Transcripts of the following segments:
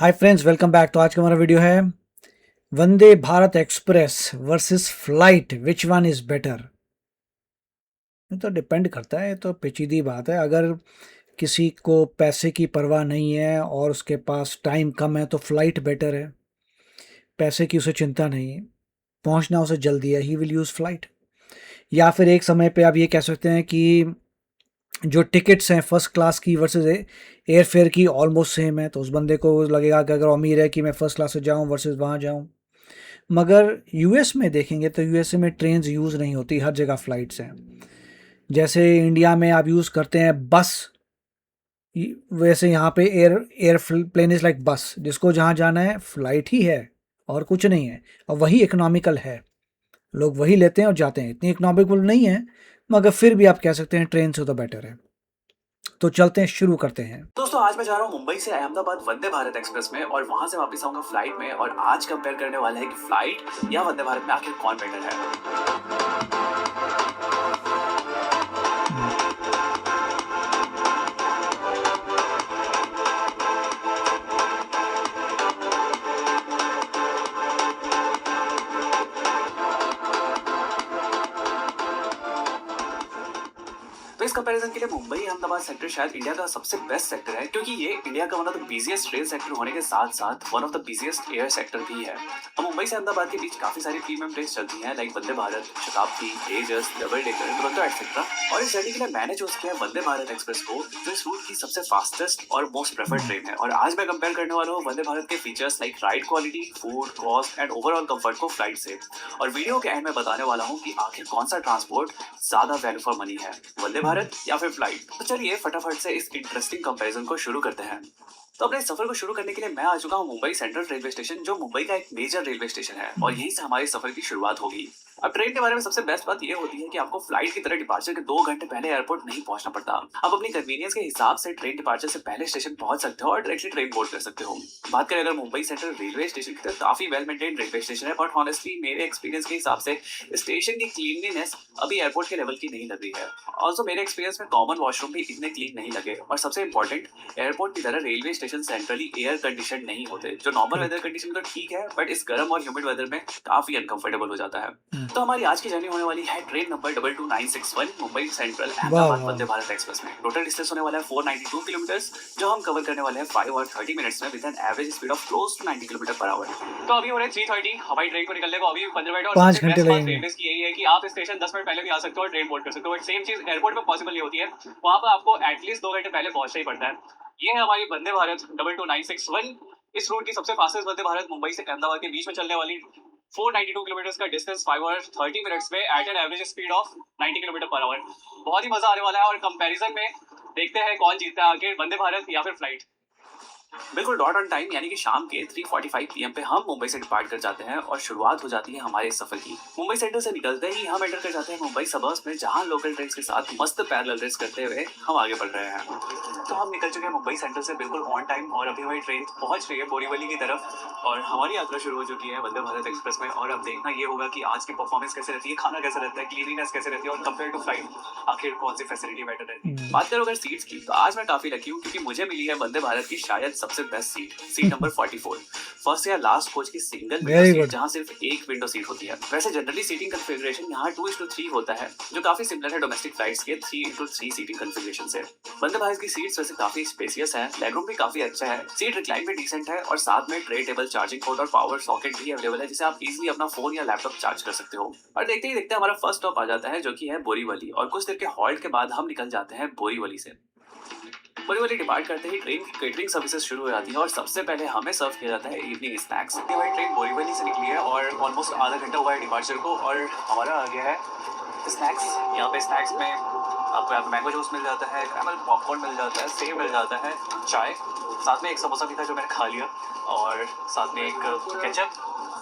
Hi friends, welcome back. तो आज का हमारा वीडियो है Vande Bharat Express versus flight, which one is better. ये तो डिपेंड करता है, ये तो पेचीदी बात है। अगर किसी को पैसे की परवाह नहीं है और उसके पास टाइम कम है तो फ्लाइट बेटर है। पैसे की उसे चिंता नहीं है, पहुंचना उसे जल्दी है, ही विल यूज़ फ्लाइट। या फिर एक समय पे आप ये कह सकते हैं कि जो टिकट्स हैं फर्स्ट क्लास की वर्सेस एयर फेयर की ऑलमोस्ट सेम है, तो उस बंदे को लगेगा कि अगर उम्मीद है कि मैं फर्स्ट क्लास से जाऊं वर्सेस वहां जाऊं। मगर यूएस में देखेंगे तो यूएसए में ट्रेन्स यूज़ नहीं होती, हर जगह फ्लाइट्स हैं। जैसे इंडिया में आप यूज़ करते हैं बस, वैसे यहाँ पे एयर प्लेन इज़ लाइक बस, जिसको जहाँ जाना है फ्लाइट ही है और कुछ नहीं है। और वही इकोनॉमिकल है, लोग वही लेते हैं और जाते हैं। इतनी इकोनॉमिकल नहीं है, मगर फिर भी आप कह सकते हैं ट्रेन से तो बेटर है। तो चलते हैं, शुरू करते हैं। दोस्तों, आज मैं जा रहा हूँ मुंबई से अहमदाबाद वंदे भारत एक्सप्रेस में और वहां से वापस आऊंगा फ्लाइट में। और आज कंपेयर करने वाले हैं कि फ्लाइट या वंदे भारत में आखिर कौन बेटर है। तो इस कंपैरिजन के लिए मुंबई अहमदाबाद सेक्टर शायद इंडिया का सबसे बेस्ट सेक्टर है, क्योंकि ये इंडिया का one of the busiest rail sector होने के साथ साथ one of the busiest air sector भी है। अब मुंबई से अहमदाबाद के बीच काफी सारी प्रीमियम ट्रेन चलती हैं, लाइक वंदे भारत, शताब्दी, तेजस, डबल डेकर, दुरंतो एक्सेट्रा। और इस जर्नी के लिए मैंने चूज किया वंदे भारत एक्सप्रेस को, जो इस रूट की सबसे फास्टेस्ट और मोस्ट प्रेफर्ड ट्रेन है। और आज मैं कंपेयर करने वाला हूँ वंदे भारत के features like ride quality, food, cost and overall comfort को फ्लाइट से। और वीडियो के एंड में बताने वाला हूँ कि आखिर कौन सा ट्रांसपोर्ट ज्यादा वैल्यू फॉर मनी है, वंदे भारत या फिर फ्लाइट। तो चलिए फटाफट से इस इंटरेस्टिंग कंपैरिजन को शुरू करते हैं। तो अपने सफर को शुरू करने के लिए मैं आ चुका हूँ मुंबई सेंट्रल रेलवे स्टेशन, जो मुंबई का एक मेजर रेलवे स्टेशन है और यहीं से हमारे सफर की शुरुआत होगी। अब ट्रेन के बारे में सबसे बेस्ट बात यह होती है कि आपको फ्लाइट की तरह डिपार्चर के 2 घंटे पहले एयरपोर्ट नहीं पहुंचना पड़ता। आप अपनी कन्वीनियंस के हिसाब से ट्रेन डिपार्चर से पहले स्टेशन पहुंच सकते हो और डायरेक्टली ट्रेन बोर्ड कर सकते हो। बात करें अगर मुंबई सेंट्रल रेलवे स्टेशन की, तो काफी वेल मेंटेन रेलवे स्टेशन है, बट ऑनेस्टली मेरे एक्सपीरियंस के हिसाब से स्टेशन की क्लीनलीनेस अभी एयरपोर्ट के लेवल की नहीं लग रही है। ऑल्सो मेरे एक्सपीरियंस में कॉमन वॉशरूम भी इतने क्लीन नहीं लगे। और सबसे इंपॉर्टेंट, एयरपोर्ट की तरह railway station centrally air condition नहीं होते, जो नॉर्मल वेदर कंडीशन में तो ठीक है, बट इस गर्म और ह्यूमिड वेदर में काफी अनकंफर्टेबल हो जाता है। तो हमारी आज की जर्नी होने वाली है ट्रेन नंबर 22961 मुंबई सेंट्रल वाह अहमदाबाद वाह। वंदे भारत एक्सप्रेस में। टोटल डिस्टेंस होने वाला है 492 किलोमीटर, जो हम कवर करने वाले हैं 5 और 30 मिनट्स में with an average speed of close to 90 kilometre per hour. तो अभी हो रहे 3:30 हवाई ट्रेन को निकलने को अभी 15 मिनट। और पाँच सबसे घंटे बेस्ट बात लगेंगे। रेलवे की यही है कि आप स्टेशन 10 मिनट पहले भी आ सकते हो और ट्रेन बोर्ड कर सकते हो, बट सेम चीज एयरपोर्ट में पॉसिबल नहीं होती है। वहां पर आपको एटलीस्ट 2 घंटे पहले पहुंचना ही पड़ता है। ये है हमारी वंदे भारत 22961। इस रूट की सबसे फास्टेस्ट वंदे भारत मुंबई से अहमदाबाद के बीच में चलने वाली 492 किलोमीटर का डिस्टेंस 5 और 30 मिनट्स में at an average speed of 90 kilometre per hour. बहुत ही मजा आने वाला है। और कंपैरिजन में देखते हैं कौन जीतता है आखिर, वंदे भारत या फिर फ्लाइट। बिल्कुल डॉट ऑन टाइम, यानी कि शाम के 3:45 पीएम पे हम मुंबई से डिपार्ट कर जाते हैं और शुरुआत हो जाती है हमारे सफर की। मुंबई सेंट्रल से निकलते ही हम एंटर कर जाते हैं मुंबई सबर्ब्स में, जहां लोकल ट्रेन के साथ मस्त पैरेलल रेस करते हुए हम आगे बढ़ रहे हैं। तो हम निकल चुके हैं मुंबई सेंट्रल से बिल्कुल ऑन टाइम, और अभी हमारी ट्रेन पहुंच रही है बोरीवली की तरफ और हमारी यात्रा शुरू हो चुकी है वंदे भारत एक्सप्रेस में। और अब देखना ये होगा कि आज की परफॉर्मेंस कैसे रहती है, खाना कैसे रहता है, क्लीनिनेस कैसे रहती है, और कंपेयर टू फ्लाइट आखिर कौन सी फैसिलिटी बेटर रहती है। बात करो अगर सीट्स की, तो आज मैं काफी लकी हूँ क्योंकि मुझे मिली है वंदे भारत की शायद सबसे बेस्ट सीट नंबर 44, फर्स्ट या लास्ट कोच की single window very seat, good. जहां सिर्फ एक विंडो सीट होती है। वैसे जनरली सीटिंग कन्फिगरेशन यहाँ 2:3 होता है, जो काफी सिमिलर है डोमेस्टिक फ्लाइट्स के 3:3 सीटिंग कन्फिगरेशन से। वंदे भारत की सीट्स वैसे काफी स्पेसियस है, लेगरूम भी काफी अच्छा है, सीट रिक्लाइन भी डिसेंट है, और साथ में ट्रे टेबल, चार्जिंग पोर्ट और पावर सॉकेट भी अवेलेबल है, जिसे आप इजीली अपना फोन या लैपटॉप चार्ज कर सकते हो। और देखते ही देखते हमारा फर्स्ट स्टॉप आ जाता है, जो कि है बोरीवली। और कुछ देर के हॉल्ट के बाद हम निकल जाते हैं बोरीवली से। बोरीवली डिपार्ट करते ही ट्रेन की केटरिंग सर्विसेज शुरू हो जाती है और सबसे पहले हमें सर्व किया जाता है इवनिंग स्नैक्स। हमारी ट्रेन बोरीवली से निकली है और ऑलमोस्ट आधा घंटा हुआ है डिपार्चर को, और हमारा आ गया है स्नैक्स। यहाँ पे स्नैक्स में आपको यहाँ पे मैंगो जूस मिल जाता है, कैरमल पॉपकॉर्न मिल जाता है, सेव मिल जाता है, चाय, साथ में एक समोसा भी था जो मैंने खा लिया, और साथ में एक केचप,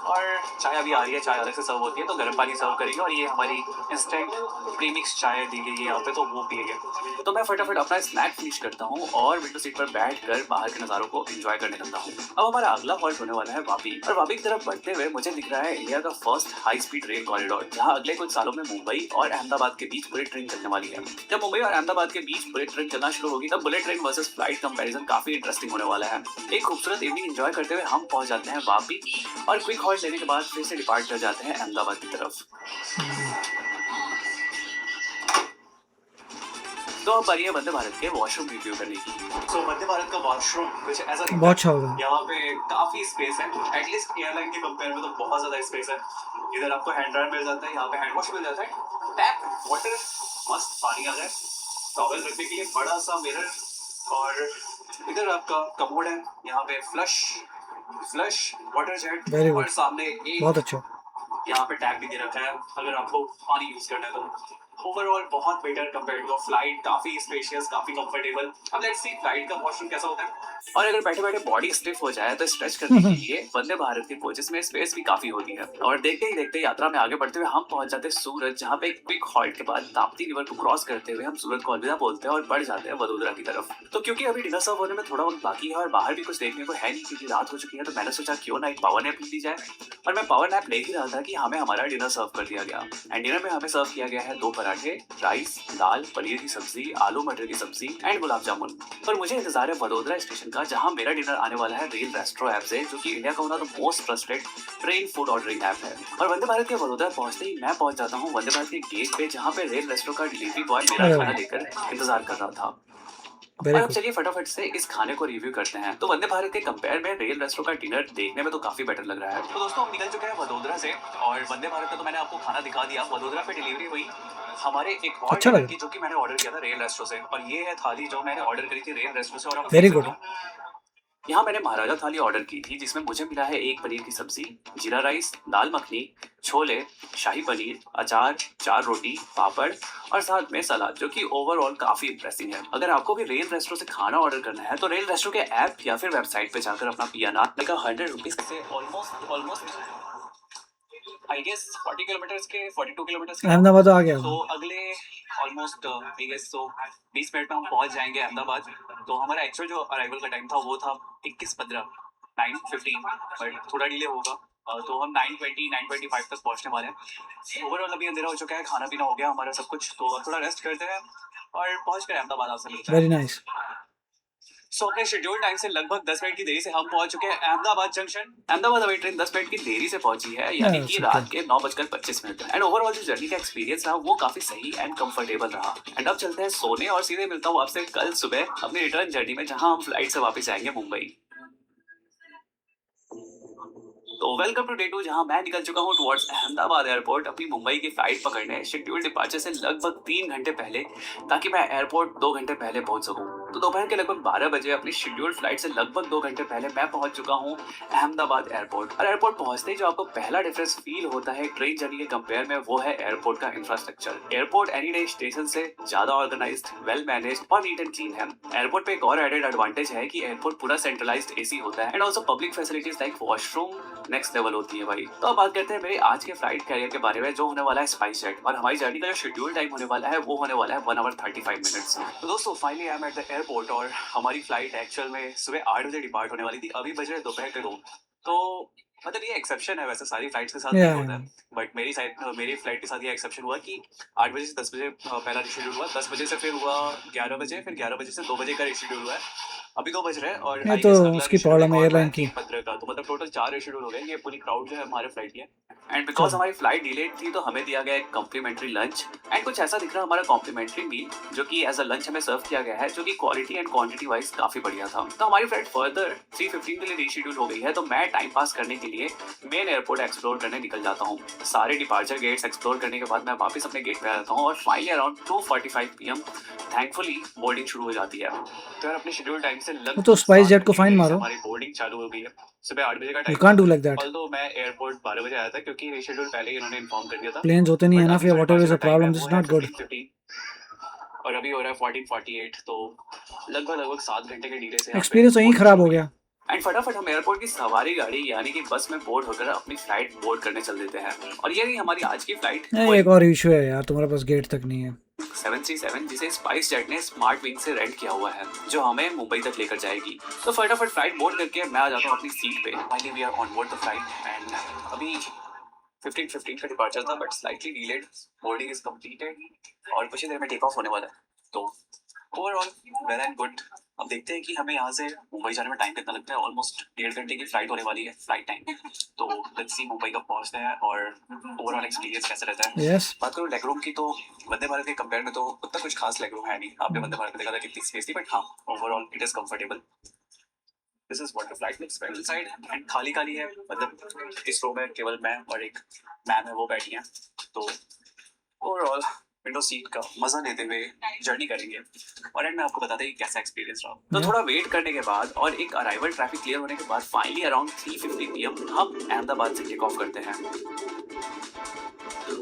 और चाय अभी आ रही है, चाय अलग से सर्व होती है, तो गर्म पानी सर्व करेंगे और ये हमारी इंस्टेंट प्रीमिक्स चाय दी गई है यहाँ पे, तो वो पिएंगे। तो मैं फटाफट अपना स्नैक फिनिश करता हूँ और विंडो सीट पर बैठकर बाहर के नज़ारों को एंजॉय करने लगता हूँ। अब हमारा अगला हॉल्ट होने वाला है वापी, और वापी की तरफ बढ़ते हुए मुझे दिख रहा है इंडिया का first high speed rail corridor, जहाँ अगले कुछ सालों में मुंबई और अहमदाबाद के बीच बुलेट ट्रेन चलने वाली है। जब मुंबई और अहमदाबाद के बीच बुलेट ट्रेन चलना शुरू होगी, तब bullet train versus flight comparison काफी इंटरेस्टिंग होने वाला है। एक खूबसूरत इवनिंग एंजॉय करते हुए हम पहुंच जाते हैं वापी, और क्विक हॉल्ट लेने के बाद फिर से डिपार्ट कर जाते हैं अहमदाबाद की तरफ। तो अब बारी है वंदे भारत के वॉशरूम रिव्यू करने की। तो वंदे भारत का वॉशरूम कुछ ऐसा दिखता बहुत अच्छा होगा। यहाँ पे काफी स्पेस है, एटलीस्ट एयरलाइन के कंपेयर में तो बहुत ज्यादा स्पेस है। इधर आपको हैंड ड्रायर मिल जाता है, यहाँ पे हैंड वॉश मिल जाता है, टैप वाटर, मस्त पानी आ जाए, टॉवल रखने के लिए बड़ा सा मिरर, और इधर आपका कमोड है, यहाँ पे फ्लश वाटर जेट, वेरी और गुड, सामने एक बहुत अच्छा। यहाँ पे टैप भी दे रखा है अगर आपको पानी यूज करना है तो। ओवरऑल बहुत बेटर कंपेयर टू फ्लाइट, काफी स्पेशियस, काफी कंफर्टेबल। अब लेट्स सी फ्लाइट का वॉशरूम कैसा होता है। और अगर बैठे बैठे बॉडी स्टिफ हो जाए तो स्ट्रेच करने के लिए वंदे भारत के कोचेस में स्पेस भी काफी होती है। और देखते ही देखते यात्रा में आगे बढ़ते हुए हम पहुंच जाते हैं सूरत, जहाँ पे एक क्विक हॉल्ट के बाद ताप्ती रिवर को क्रॉस करते हुए हम सूरत को अलविदा बोलते हैं और बढ़ जाते हैं वडोदरा की तरफ। तो क्योंकि अभी डिनर सर्व होने में थोड़ा वक्त बाकी है और बाहर भी कुछ देखने को है नहीं क्योंकि रात हो चुकी है, तो मैंने सोचा क्यों ना एक पावर नैप ली जाए। और मैं पावर नैप ले ही रहा था कि हमें हमारा डिनर सर्व कर दिया गया। एंड डिनर में हमें सर्व किया गया है 2 पराठे, राइस, दाल, पनीर की सब्जी, आलू मटर की सब्जी एंड गुलाब जामुन। पर मुझे इंतजार है वडोदरा स्टेशन का, जहां मेरा डिनर आने वाला है रेल रेस्ट्रो ऐप से, जो कि इंडिया का one of the most trusted train food ordering app है। और वंदे भारत के वडोदरा पहुंचते ही मैं पहुंच जाता हूं वंदे भारत के गेट पे, जहां पे रेल रेस्ट्रो का डिलीवरी बॉय मेरा अरे खाना वाह, लेकर इंतजार कर रहा था। वेरी और अब गुड। चलिए फटाफट से इस खाने को रिव्यू करते हैं। तो वंदे भारत के कंपेयर में रेल रेस्ट्रो का डिनर देखने में तो काफी बेटर लग रहा है। तो दोस्तों हम निकल चुके हैं वडोदरा से, और वंदे भारत का तो मैंने आपको खाना दिखा दिया। वडोदरा पे डिलीवरी हुई हमारे एक और अच्छा डिनर लगा, की, जो कि मैंने ऑर्डर किया था रेल रेस्ट्रो से, और ये है थाली जो मैंने ऑर्डर करी थी रेल रेस्ट्रो से। और आप देख वेरी सकते गुड। हो यहाँ मैंने महाराजा थाली ऑर्डर की थी, जिसमें मुझे मिला है एक पनीर की सब्जी, जीरा राइस, दाल मखनी, छोले, शाही पनीर, अचार, 4 रोटी, पापड़ और साथ में सलाद, जो कि ओवरऑल काफी इंप्रेसिंग है। अगर आपको भी रेल रेस्टोरेंट से खाना ऑर्डर करना है तो रेल रेस्टोरेंट के ऐप या फिर वेबसाइट पे जाकर अपना पीएनआर का 100 रुपीज से ऑलमोस्ट आई गेस 40 किलोमीटर के 42 किलोमीटर के अहमदाबाद तो आ गया तो होगा। अगले ऑलमोस्ट आई गेस तो 20 मिनट में हम पहुंच जाएंगे अहमदाबाद। तो हमारा एक्चुअल जो अराइवल का टाइम था वो था 21:15 9:15, बट थोड़ा डिले होगा। तो हम 9:25 तक पहुंचने वाले हैं। ओवरऑल अभी अंधेरा हो चुका है, खाना पीना हो गया हमारा सब कुछ, तो अब थोड़ा रेस्ट करते हैं और पहुंच कर अहमदाबाद आपसे मिलते वेरी हैं। नाइस। सो अपने शेड्यूल टाइम से लगभग 10 मिनट की देरी से हम पहुंच चुके हैं अहमदाबाद जंक्शन। अहमदाबाद हमें ट्रेन 10 मिनट की देरी से पहुंची है, यानी कि ओके। रात के 9:25 एंड ओवरऑल जो जर्नी का एक्सपीरियंस रहा वो काफी सही एंड कंफर्टेबल रहा। एंड अब चलते हैं सोने, और सीधे मिलता हूँ आपसे कल सुबह अपनी रिटर्न जर्नी में, जहां हम फ्लाइट से वापस आएंगे मुंबई। तो वेलकम टू डे 2, जहां मैं निकल चुका हूं टुवर्ड्स अहमदाबाद एयरपोर्ट अपनी मुंबई की फ्लाइट पकड़ने शेड्यूल डिपार्चर से लगभग 3 घंटे पहले, ताकि मैं एयरपोर्ट 2 घंटे पहले पहुंच सकूं। तो दोपहर के लगभग 12 बजे अपनी शेड्यूल्ड फ्लाइट से लगभग 2 घंटे पहले मैं पहुंच चुका हूं अहमदाबाद एयरपोर्ट। और एयरपोर्ट पहुंचते ही जो आपको पहला डिफरेंस फील होता है ट्रेन जर्नी के कंपेयर में, वो है एयरपोर्ट का infrastructure. Airport any day station से ज्यादा ऑर्गेनाइज्ड, वेल मैनेज्ड और नीट एंड क्लीन है। एयरपोर्ट पे एक और एडेड एडवांटेज है कि एयरपोर्ट पूरा सेंट्रलाइज्ड एसी होता है, and also public facilities like washroom next level होती है भाई। तो अब बात करते हैं मेरे आज के फ्लाइट कैरियर के बारे में, जो होने वाला है स्पाइस जेट। और हमारी जर्नी का जो शेड्यूल टाइम होने वाला है वो होने वाला है 1 आवर 35 मिनट्स। तो दोस्तों finally I am at the airport, और हमारी फ्लाइट एक्चुअल में सुबह 8 बजे डिपार्ट होने वाली थी। अभी बज रहे दोपहर के 2। तो मतलब ये एक्सेप्शन है, वैसे सारी फ्लाइट्स के साथ नहीं होता है, बट मेरी फ्लाइट के साथ ये एक्सेप्शन हुआ कि 8 बजे से 10 बजे पहला रिशेड्यूल हुआ, 10 बजे से फिर हुआ 11 बजे, फिर 11 बजे से 2 बजे का रिशेड्यूल हुआ है। अभी 2 बज रहे हैं, और ये आई तो गेस अगला उसकी रिशेड्यूल प्रॉब्लम है एक और हुआ है एयरलाइन की। 3:15 का। तो मतलब टोटल 4 रिशेड्यूल हो गए। ये पूरी क्राउड जो है हमारे फ्लाइट की है। एंड बिकॉज चलो, हमारी फ्लाइट डिलेड थी, तो हमें दिया गया एक कॉम्प्लीमेंट्री लंच, एंड कुछ ऐसा दिख रहा हमारा कॉम्प्लीमेंट्री मील, जो कि एज अ लंच हमें सर्व किया गया है, जो कि क्वालिटी एंड क्वांटिटी वाइज काफी बढ़िया था। तो हमारी फ्लाइट फर्दर 3:15 के लिए रीशेड्यूल हो गई है। तो मैं टाइम पास करने के लिए मेन एयरपोर्ट एक्सप्लोर करने निकल जाता हूँ। सारे डिपार्चर गेट्स एक्सप्लोर करने के बाद मैं वापस अपने गेट पे आ जाता हूँ, और finally around 2:45 PM thankfully boarding शुरू हो जाती है। तो यार अपने शेड्यूल टाइम से वो लगभग तो स्पाइस 7 जेट को घंटे की फाइन देरी से मारो। हमारी बोर्डिंग चालू हो गई है। सुबह 8 बजे का यू टाइम कांट था। Do like that. ऑल्दो मैं एयरपोर्ट 12 बजे आया था, क्योंकि रिशेड्यूल पहले ही इन्होंने इन्फॉर्म कर दिया था। प्लेन्स होते नहीं है बट ना, अभी फिर जो व्हाटएवर इज डिपार्चर अ का टाइम है प्रॉब्लम, दिस वो इज है नॉट गुड। 15:15, और अभी हो रहा है 14:48। तो लगभग 7 घंटे के डिले से यहाँ पे एक्सपीरियंस तो यहीं बोर्डिंग खराब शुरू हो हुई है। गया। एंड फटाफट हम एयरपोर्ट की सवारी गाड़ी यानी कि बस में बोर्ड होकर अपनी फ्लाइट बोर्ड करने चल देते हैं। और ये रही हमारी आज की फ्लाइट नहीं, एक और इशू है यार, तुम्हारे पास गेट तक नहीं है। 737, जिसे स्पाइस जेट ने स्मार्ट विंग से रेंट किया हुआ है, जो हमें मुंबई तक लेकर जाएगी। तो फटाफट फ्लाइट बोर्ड करके मैं आ जाता हूँ अपनी सीट पे। Finally we are on board the flight and अभी 15:15 का डिपार्चर था but slightly delayed. Boarding is completed और कुछ ही देर में टेक ऑफ होने वाला है। तो ओवरऑल वेल एंड गुड। अब देखते हैं कि हमें यहाँ से मुंबई जाने में टाइम कितना लगता है। ऑलमोस्ट 1.5 घंटे की फ्लाइट होने वाली है फ्लाइट टाइम। तो लेट्स सी मुंबई कब पहुँचते हैं और ओवरऑल एक्सपीरियंस कैसा रहता है। यस, बात करूँ लेग रूम की तो वंदे भारत के कंपेयर में तो उतना कुछ खास लेग रूम है नहीं। आपने वंदे भारत में देखा था कितनी स्पेस थी, बट हाँ overall it is comfortable. This is what the flight looks front side and खाली खाली है। मतलब इस रो में केवल मैं और एक मैम है, वो बैठी हैं। तो ओवरऑल विंडो सीट का मजा लेते हुए जर्नी करेंगे और एंड में आपको बताते हैं कि कैसा एक्सपीरियंस रहा। तो Yeah. थोड़ा वेट करने के बाद और एक अराइवल ट्रैफिक क्लियर होने के बाद फाइनली अराउंड 3:50 PM हम अहमदाबाद से टेक ऑफ करते हैं।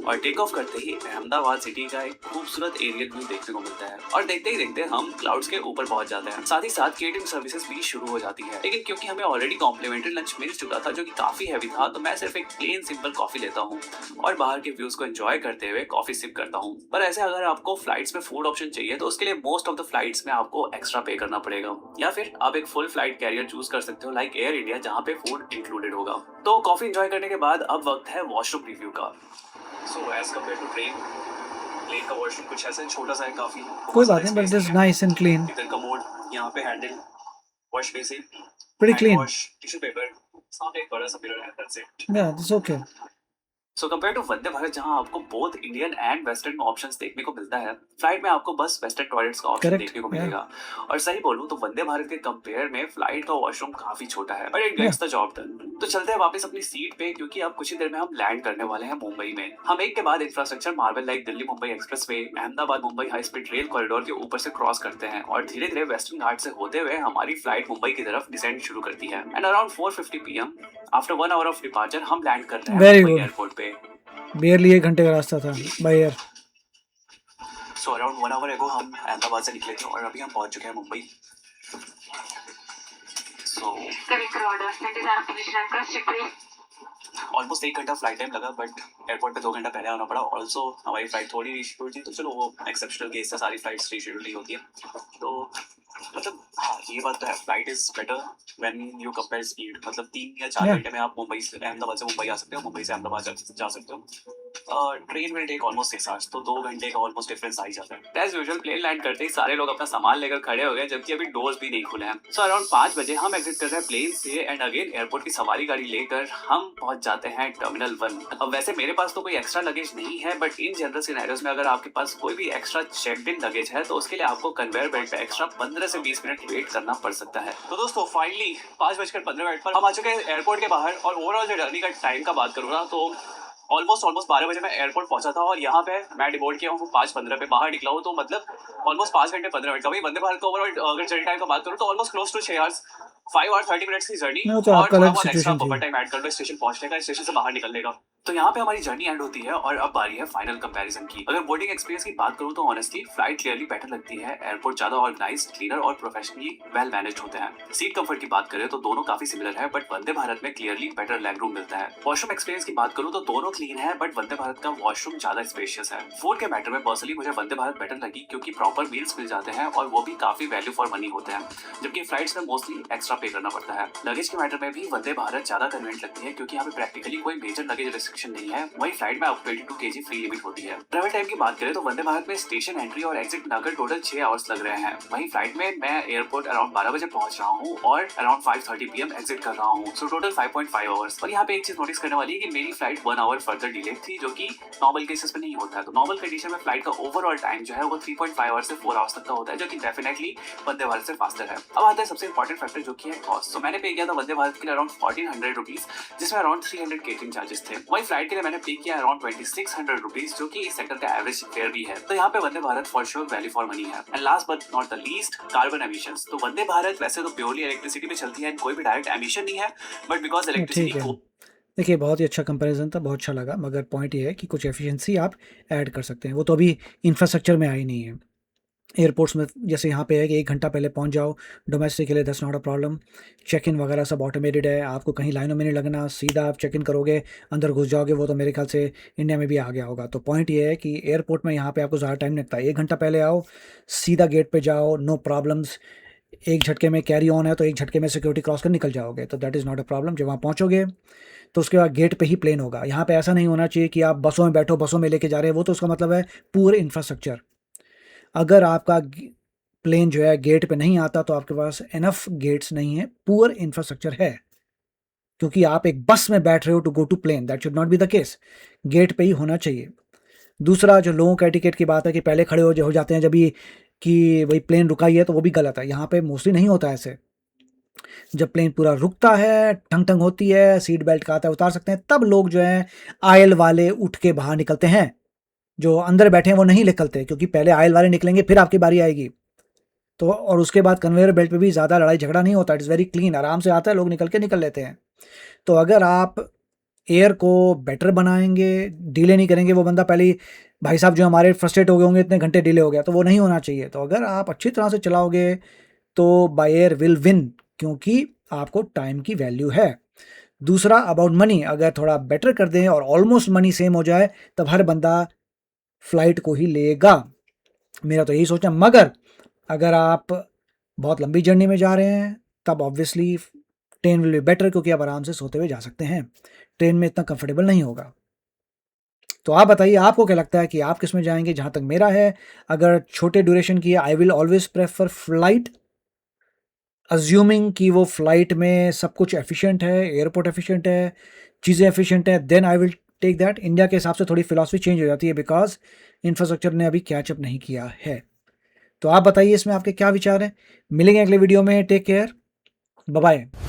और टेक ऑफ करते ही अहमदाबाद सिटी का एक खूबसूरत एरियल व्यू देखने को मिलता है और देखते ही देखते हम क्लाउड्स के ऊपर पहुंच जाते हैं। साथ ही साथ केटरिंग सर्विसेज भी शुरू हो जाती है, लेकिन क्योंकि हमें ऑलरेडी कॉम्प्लीमेंट्री लंच मिल चुका था जो कि काफी हैवी था, तो मैं सिर्फ एक प्लेन सिंपल कॉफी लेता हूँ और बाहर के व्यूज को एंजॉय करते हुए कॉफी सिप करता हूँ। पर ऐसे अगर आपको फ्लाइट्स में फूड ऑप्शन चाहिए तो उसके लिए मोस्ट ऑफ द फ्लाइट्स में आपको एक्स्ट्रा पे करना पड़ेगा, या फिर आप एक फुल फ्लाइट कैरियर चूज कर सकते हो लाइक एयर इंडिया, जहाँ पे फूड इंक्लूडेड होगा। तो कॉफी एंजॉय करने के बाद अब वक्त है वॉशरूम रिव्यू का। So as compared to plane का वॉशरूम कुछ ऐसा छोटा सा है काफी। कोई बात नहीं, but this nice and clean, इधर कमोड, यहाँ पे handle, wash basin, pretty clean. Wash, tissue paper, सामने एक बड़ा सा मिरर है, that's it। Yeah, this is okay. So compare to Vande Bharat जहां आपको both Indian and western options देखने को मिलता है, फ्लाइट में आपको बस वेस्टर्न टॉयलेट्स का ऑप्शन Correct, देखने को yeah. मिलेगा। और सही बोलूं तो वंदे भारत के कंपेयर में फ्लाइट का वॉशरूम काफी छोटा है, but it gets the job done. तो चलते हैं वापस अपनी सीट पे, क्योंकि अब कुछ ही देर में हम लैंड करने वाले हैं मुंबई में। हम एक के बाद infrastructure marble like Delhi Mumbai expressway, Ahmedabad Mumbai high speed rail corridor के ऊपर से क्रॉस करते हैं और धीरे धीरे वेस्टर्न घाट से होते हुए हमारी फ्लाइट मुंबई की तरफ डिसेंड शुरू करती है। And around 4:50 PM after 1 hour of departure हम लैंड करते हैं Very मुंबई good. एयरपोर्ट पे। Barely 1 घंटे का रास्ता था by air. So around 1 our एगो हम अहमदाबाद से निकले थे और अभी हम पहुंच चुके हैं मुंबई। सो ऑलमोस्ट 1 घंटा फ्लाइट टाइम लगा, बट एयरपोर्ट पे 2 घंटा पहले आना पड़ा। ऑल्सो हमारी फ्लाइट थोड़ी रीशेड्यूल थी, तो चलो वो एक्सेप्शनल केस है, सारी फ्लाइट्स रीशेड्यूल ही होती है। तो मतलब हाँ ये बात तो है, flight is better when you compare speed. मतलब 3 या 4 Yeah. घंटे में आप मुंबई से अहमदाबाद से मुंबई आ सकते हो, मुंबई से अहमदाबाद जा सकते हो। Train will take almost 6 hours, तो 2 घंटे का ऑलमोस्ट डिफरेंस आ ही जाता है। एज यूजुअल प्लेन लैंड करते ही सारे लोग अपना सामान लेकर खड़े हो गए, जबकि अभी डोर्स भी नहीं खुले हैं। सो अराउंड 5 बजे हम एग्जिट कर रहे हैं प्लेन से एंड अगेन एयरपोर्ट की सवारी गाड़ी लेकर हम पहुंच जाते हैं टर्मिनल 1। अब वैसे मेरे पास तो कोई एक्स्ट्रा लगेज नहीं है, बट इन जनरल सिनेरियोज में अगर आपके पास कोई भी एक्स्ट्रा चेक्ड इन लगेज है तो उसके लिए आपको कन्वेयर बेल्ट पे एक्स्ट्रा 15 से 20 मिनट वेट करना पड़ सकता है। तो दोस्तों फाइनली 5:15 पर हम आ चुके हैं एयरपोर्ट के बाहर और ओवरऑल जो जर्नी का टाइम का बात करूँ ना, तो ऑलमोस्ट 12 बजे मैं एयरपोर्ट पहुंचा था और यहाँ पे मैं डिबोर्ड किया हूँ 5:15 पे बाहर निकला हूँ। तो मतलब ऑलमोस्ट 5 घंटे 15 मिनट का। वही वंदे भारत का ओवरऑल अगर जर्नी टाइम का बात करूँ तो almost close to 6 hours, 5 hours 30 minutes की जर्नी नहीं, तो और आपका थोड़ा अलग बहुत एक्स्ट्रा सिचुएशन बफर थी। टाइम ऐड कर लो स्टेशन पहुंचने का, स्टेशन से बाहर निकलने का। तो यहाँ पे हमारी जर्नी एंड होती है और अब बारी है फाइनल कंपैरिजन की। अगर बोर्डिंग एक्सपीरियंस की बात करूँ तो ऑनेस्टली फ्लाइट क्लियरली बेटर लगती है। एयरपोर्ट ज्यादा ऑर्गेनाइज, क्लीनर और प्रोफेशनली वेल मैनेज्ड होते हैं। सीट कंफर्ट की बात करें तो दोनों काफी सिमिलर है, बट वंदे भारत में क्लियरली बेटर लेग रूम मिलता है। वॉशरूम एक्सपीरियंस की बात करूँ तो दोनों क्लीन है, बट वंदे भारत का वॉशरूम ज्यादा स्पेशियस है। फूड के मैटर में पर्सनली मुझे वंदे भारत बेटर लगी, क्योंकि प्रॉपर मील्स मिल जाते हैं और वो भी काफी वैल्यू फॉर मनी होते हैं, जबकि फ्लाइट्स में मोस्टली एक्स्ट्रा पे करना पड़ता है। लगेज के मैटर में भी वंदे भारत ज्यादा कन्वीनियंट लगती है, क्योंकि यहाँ पे प्रैक्टिकली कोई मेजर लगेज रिस्ट्रिक्शन नहीं है। वही फ्लाइट में आप 22 kg फ्री लिमिट होती है। ट्रेवल टाइम की बात करें तो वंदे भारत में स्टेशन एंट्री और एग्जिट मिलाकर टोटल 6 आवर्स लग रहे हैं। वहीं फ्लाइट में मैं एयरपोर्ट अराउंड 12 बजे पहुंच रहा हूँ और अराउंड 5:30 PM एग्जिट कर रहा हूँ। So total 5.5 hours. और यहाँ पे एक चीज नोटिस करने वाली है कि मेरी फ्लाइट 1 आवर फर्दर डिले थी, जो कि नॉर्मल केसेस में नहीं होता है। तो नॉर्मल कंडीशन में फ्लाइट का ओवरऑल टाइम जो है वो 3.5 आवर्स से 4 आवर्स तक का होता है, जो कि डेफिनेटली वंदे भारत से फास्टर है। अब आता है सबसे इंपॉर्टेंट फैक्टर, जो कि है कॉस्ट। तो मैंने पे किया था वंदे भारत के लिए अराउंड 1400 रुपीज, जिसमें अराउंड 300 केटरिंग चार्जेस थे। वही फ्लाइट के लिए मैंने पे किया अराउंड 2600 रुपीज, जो कि इस सेक्टर का एवरेज फेयर भी है। तो यहाँ पे Vande Bharat for sure value for money है। And last but not the least, carbon emissions. तो वंदे भारत वैसे तो प्योरली इलेक्ट्रिसिटी पे चलती है, कोई भी डायरेक्ट एमिशन नहीं है, बट बिकॉज ठीक इलेक्ट्रिसिटी है, देखिए बहुत ही अच्छा कंपैरिजन था, बहुत अच्छा लगा, मगर पॉइंट ये है कि कुछ एफिशिएंसी आप ऐड कर सकते हैं, वो तो अभी इंफ्रास्ट्रक्चर में आई नहीं है। एयरपोर्ट्स में जैसे यहाँ पे है कि 1 घंटा पहले पहुँच जाओ, डोमेस्टिक के लिए that's not a problem. Check in वगैरह सब ऑटोमेटेड है, आपको कहीं लाइनों में नहीं लगना, सीधा आप चेक इन करोगे, अंदर घुस जाओगे। वो तो मेरे ख्याल से इंडिया में भी आ गया होगा। तो पॉइंट ये है कि एयरपोर्ट में यहाँ पे आपको ज़्यादा टाइम नहीं लगता, 1 घंटा पहले आओ, सीधा गेट पे जाओ, नो प्रॉब्लम्स। एक झटके में कैरी ऑन है तो एक झटके में सिक्योरिटी क्रॉस कर निकल जाओगे, तो that is not a problem. जब वहाँ पहुँचोगे तो उसके बाद गेट पे ही प्लेन होगा। यहाँ पे ऐसा नहीं होना चाहिए कि आप बसों में बैठो, बसों में लेके जा रहे हैं, वो तो उसका मतलब है पुअर इंफ्रास्ट्रक्चर। अगर आपका प्लेन जो है गेट पे नहीं आता तो आपके पास इनफ गेट्स नहीं है, पुअर इंफ्रास्ट्रक्चर है। क्योंकि आप एक बस में बैठ रहे हो to go to plane, that should not be the case. Gate पे ही होना चाहिए। दूसरा जो लोगों का एटिकेट की बात है कि पहले खड़े हो जाते हैं जब भी कि भाई प्लेन रुका ही है, तो वो भी गलत है। यहाँ पे मोस्टली नहीं होता ऐसे। जब प्लेन पूरा रुकता है, टंग टंग होती है, सीट बेल्ट का आता है, उतार सकते हैं, तब लोग जो है आयल वाले उठ के बाहर निकलते हैं। जो अंदर बैठे हैं वो नहीं निकलते, क्योंकि पहले आयल वाले निकलेंगे फिर आपकी बारी आएगी। तो और उसके बाद कन्वेयर बेल्ट पे भी ज़्यादा लड़ाई झगड़ा नहीं होता, इट्स वेरी क्लीन, आराम से आता है, लोग निकल लेते हैं। तो अगर आप एयर को बेटर बनाएंगे, डिले नहीं करेंगे, वो बंदा पहले ही भाई साहब जो हमारे फ्रस्ट्रेट हो गए होंगे इतने घंटे डिले हो गया, तो वो नहीं होना चाहिए। तो अगर आप अच्छी तरह से चलाओगे तो बाय एयर विल विन, क्योंकि आपको टाइम की वैल्यू है। दूसरा अबाउट मनी, अगर थोड़ा बेटर कर दें और ऑलमोस्ट मनी सेम हो जाए, तब हर बंदा फ्लाइट को ही लेगा। मेरा तो यही सोचना। मगर अगर आप बहुत लंबी जर्नी में जा रहे हैं तब obviously train will be better, क्योंकि आप आराम से सोते हुए जा सकते हैं। ट्रेन में इतना कंफर्टेबल नहीं होगा। तो आप बताइए, आपको क्या लगता है कि आप किस में जाएंगे? जहाँ तक मेरा है, अगर छोटे ड्यूरेशन की है, I will always prefer flight, assuming कि वो फ्लाइट में सब कुछ एफिशिएंट है, एयरपोर्ट एफिशिएंट है, चीज़ें एफिशिएंट है, then I will take that. India के हिसाब से थोड़ी फिलॉसफी चेंज हो जाती है, बिकॉज इंफ्रास्ट्रक्चर ने अभी कैचअप नहीं किया है। तो आप बताइए इसमें आपके क्या विचार हैं। मिलेंगे अगले वीडियो में, टेक केयर, बाय बाय।